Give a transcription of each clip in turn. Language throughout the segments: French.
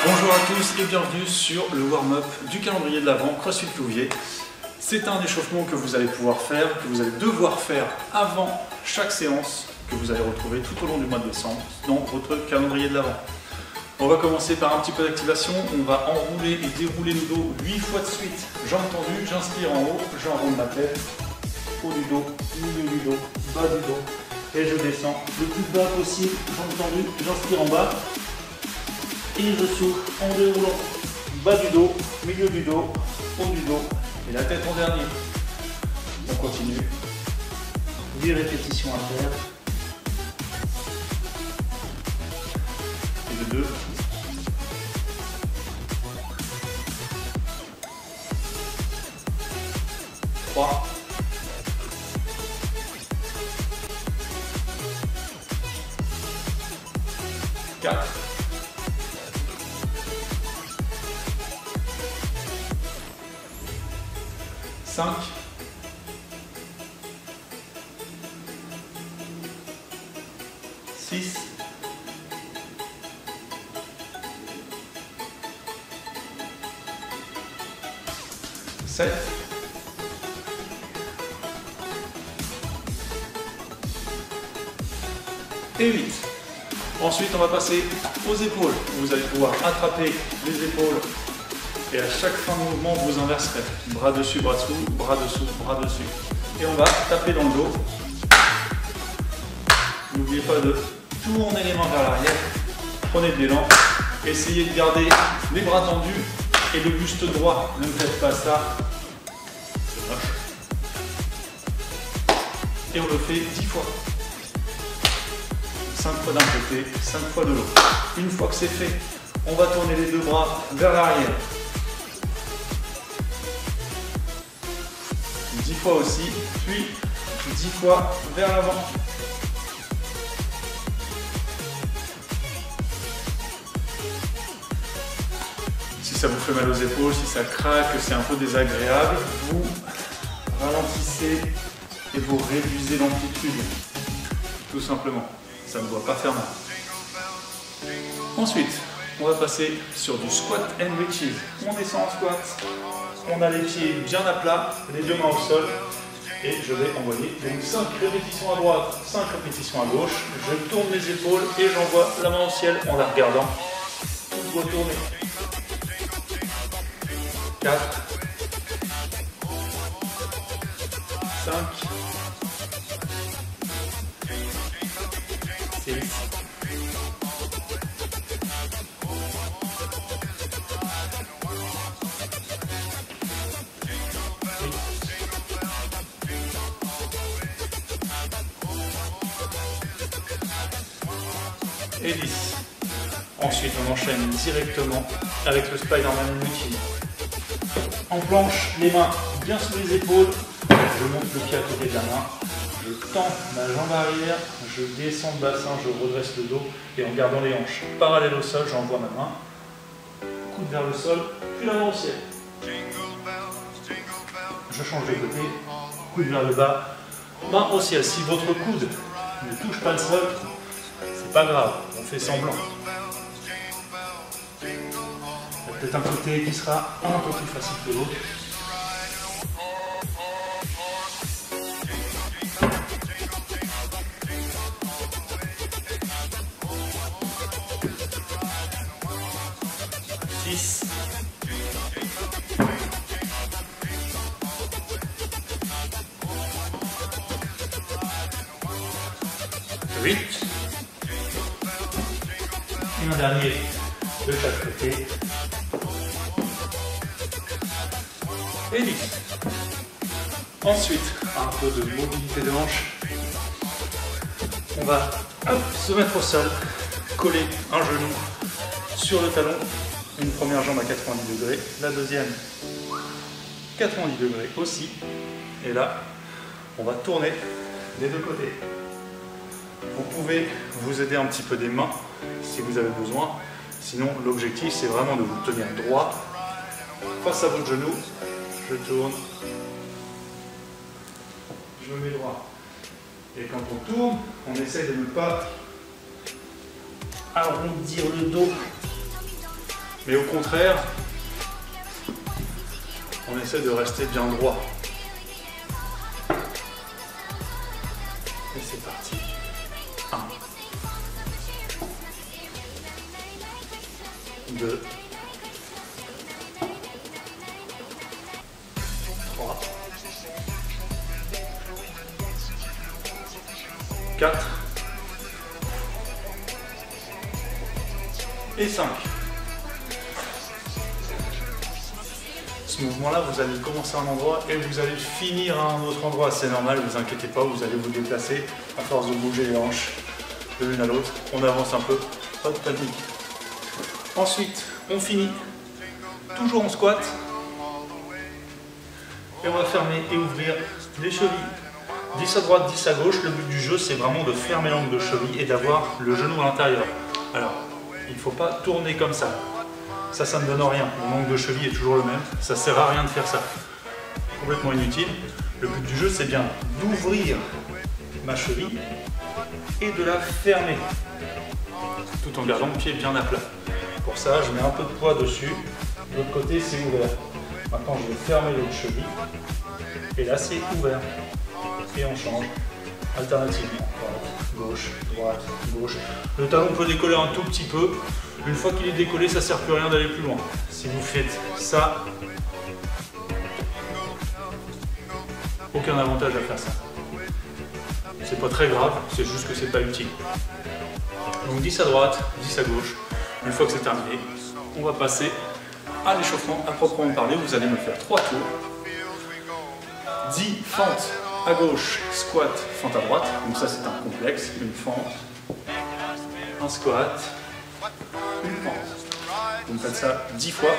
Bonjour à tous et bienvenue sur le warm-up du calendrier de l'Avent CrossFit Louviers. C'est un échauffement que vous allez pouvoir faire, que vous allez devoir faire avant chaque séance que vous allez retrouver tout au long du mois de décembre dans votre calendrier de l'Avent. On va commencer par un petit peu d'activation. On va enrouler et dérouler le dos 8 fois de suite. Jambes tendues, j'inspire en haut, j'enroule ma tête, haut du dos, milieu du dos, bas du dos et je descends le plus bas possible, jambes tendues, j'inspire en bas. Et je souffle en déroulant bas du dos, milieu du dos, haut du dos et la tête en dernier. On continue. 8 répétitions à faire. Et de 2. 3. 4. 5, 6, 7, et 8. Ensuite, on va passer aux épaules. Vous allez pouvoir attraper les épaules. Et à chaque fin de mouvement, vous inverserez. Bras dessus, bras dessous, bras dessous, bras dessus. Et on va taper dans le dos. N'oubliez pas de tourner les mains vers l'arrière. Prenez de l'élan. Essayez de garder les bras tendus et le buste droit. Ne faites pas ça. C'est moche. Et on le fait 10 fois. 5 fois d'un côté, 5 fois de l'autre. Une fois que c'est fait, on va tourner les deux bras vers l'arrière. 10 fois aussi, puis 10 fois vers l'avant. Si ça vous fait mal aux épaules, si ça craque, c'est un peu désagréable, vous ralentissez et vous réduisez l'amplitude, tout simplement. Ça ne doit pas faire mal. Ensuite, on va passer sur du squat and reaches. On descend en squat. On a les pieds bien à plat, les deux mains au sol. Et je vais envoyer donc 5 répétitions à droite, 5 répétitions à gauche. Je tourne les épaules et j'envoie la main au ciel en la regardant. Retourner. 4. 5. 6. 10. Ensuite, on enchaîne directement avec le Spider-Man Routine. En planche, les mains bien sous les épaules. Je monte le pied à côté de la main. Je tends ma jambe arrière. Je descends le bassin, je redresse le dos. Et en gardant les hanches parallèles au sol, j'envoie ma main. Coude vers le sol, puis la main au ciel. Je change de côté. Coude vers le bas. Main au ciel. Si votre coude ne touche pas le sol, c'est pas grave, on fait semblant. Il y a peut-être un côté qui sera un peu plus facile que l'autre. Six. 8. Et un dernier de chaque côté. Et 10. Ensuite, un peu de mobilité de hanche. On va se mettre au sol, coller un genou sur le talon. Une première jambe à 90 degrés, la deuxième 90 degrés aussi. Et là, on va tourner des deux côtés. Vous pouvez vous aider un petit peu des mains si vous avez besoin. Sinon, l'objectif, c'est vraiment de vous tenir droit face à votre genou. Je tourne. Je me mets droit. Et quand on tourne, on essaie de ne pas arrondir le dos Mais au contraire, on essaie de rester bien droit. Et c'est parti. 1, 2, 3, 4 et 5. Ce mouvement-là, vous allez commencer à un endroit et vous allez finir à un autre endroit. C'est normal, ne vous inquiétez pas, vous allez vous déplacer à force de bouger les hanches de l'une à l'autre. On avance un peu, pas de panique. Ensuite, on finit toujours en squat. Et on va fermer et ouvrir les chevilles. 10 à droite, 10 à gauche. Le but du jeu, c'est vraiment de fermer l'angle de cheville et d'avoir le genou à l'intérieur. Alors, il ne faut pas tourner comme ça. Ça ne donne rien. Mon angle de cheville est toujours le même. Ça ne sert à rien de faire ça. Complètement inutile. Le but du jeu, c'est bien d'ouvrir ma cheville et de la fermer. Tout en gardant le pied bien à plat. Pour ça, je mets un peu de poids dessus. De l'autre côté, c'est ouvert. Maintenant, je vais fermer l'autre cheville. Et là, c'est ouvert. Et on change alternativement. Gauche, droite, gauche. Le talon peut décoller un tout petit peu. Une fois qu'il est décollé, ça ne sert plus à rien d'aller plus loin. Si vous faites ça, aucun avantage à faire ça. C'est pas très grave, c'est juste que c'est pas utile. Donc 10 à droite, 10 à gauche. Une fois que c'est terminé, on va passer à l'échauffement à proprement parler. Vous allez me faire 3 tours. 10 fentes à gauche, squat, fente à droite. Donc ça c'est un complexe, une fente, un squat, une fente. Vous faites ça 10 fois.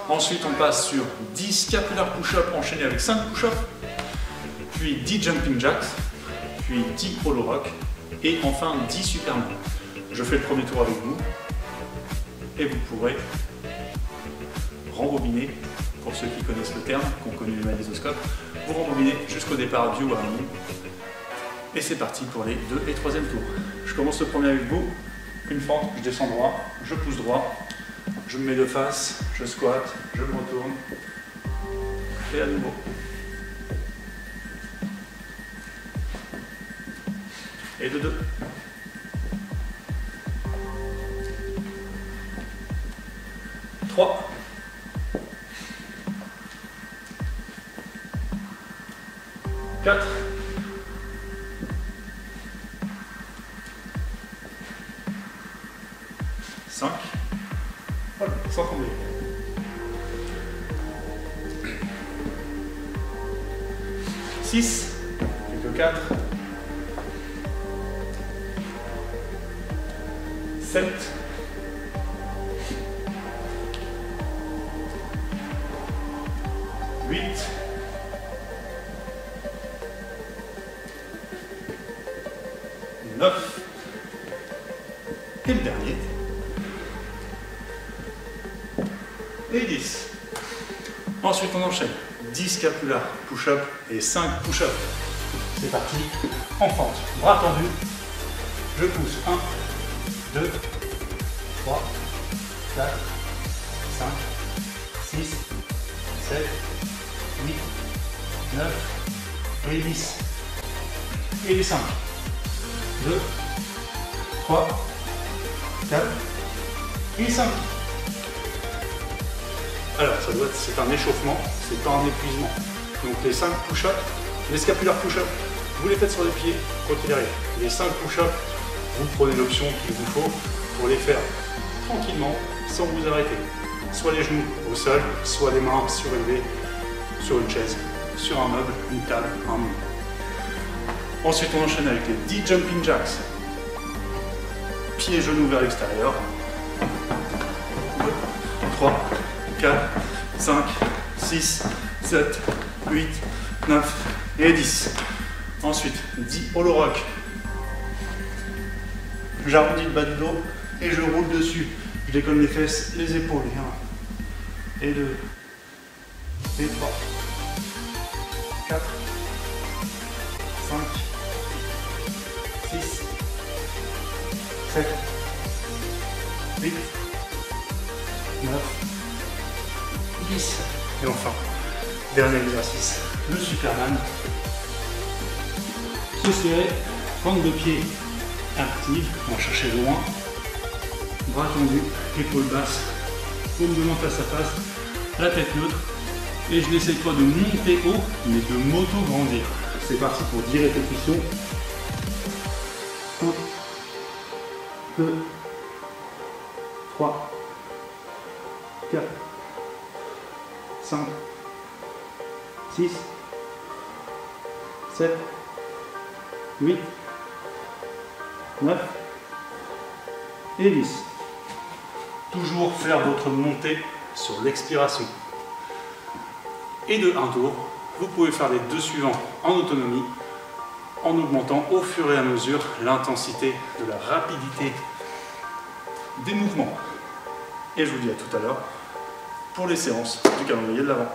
Ensuite on passe sur 10 scapulaires push-up enchaînés avec 5 push-up, puis 10 jumping jacks, puis 10 hollow rock et enfin 10 superman. Je fais le premier tour avec vous et vous pourrez rembobiner, pour ceux qui connaissent le terme, qui ont connu le magnétoscope, vous rembobinez jusqu'au départ du warming. Et c'est parti pour les 2 et 3e tours. Je commence le premier avec vous. Une fente, je descends droit, je pousse droit, je me mets de face, je squatte, je me retourne. Et à nouveau. Et de 2. Trois. 4. 5. Voilà, sans tomber. 6. Plus que 4. 7. 8. 9. Et le dernier. Et 10. Ensuite on enchaîne 10 scapulaires push-up et 5 push-up. C'est parti, en fente, bras tendus, je pousse 1, 2, 3, 4, 5, 6, 7, 8, 9 et 10. Et les 5. 2, 3, 4 et 5. Alors, c'est un échauffement, c'est pas un épuisement. Donc les 5 push-ups, les scapulaires push-ups, vous les faites sur les pieds, quoi qu'il arrive. Les 5 push-ups, vous prenez l'option qu'il vous faut pour les faire tranquillement, sans vous arrêter. Soit les genoux au sol, soit les mains surélevées sur une chaise, sur un meuble, une table, un mur. Ensuite, on enchaîne avec les 10 jumping jacks. Pieds et genoux vers l'extérieur. 2, 3, 4, 5, 6, 7, 8, 9 et 10. Ensuite, 10 hollow rock. J'arrondis le bas du dos et je roule dessus. Je décolle les fesses, les épaules. 1 et 2 et 3, 4, 5, 6, 7, 8, 9 9, 10. Et enfin, dernier exercice, le Superman. Se serrer, pointe de pied active, on va chercher loin, bras tendus, épaules basses, paume de main face à face, la tête neutre, et je n'essaye pas de monter haut, mais de m'auto-grandir. C'est parti pour 10 répétitions. 1, 2, 3, 4, 5, 6, 7, 8, 9 et 10. Toujours faire votre montée sur l'expiration. Et de un tour, vous pouvez faire les deux suivants en autonomie, en augmentant au fur et à mesure l'intensité de la rapidité des mouvements. Et je vous dis à tout à l'heure pour les séances du calendrier de l'Avent.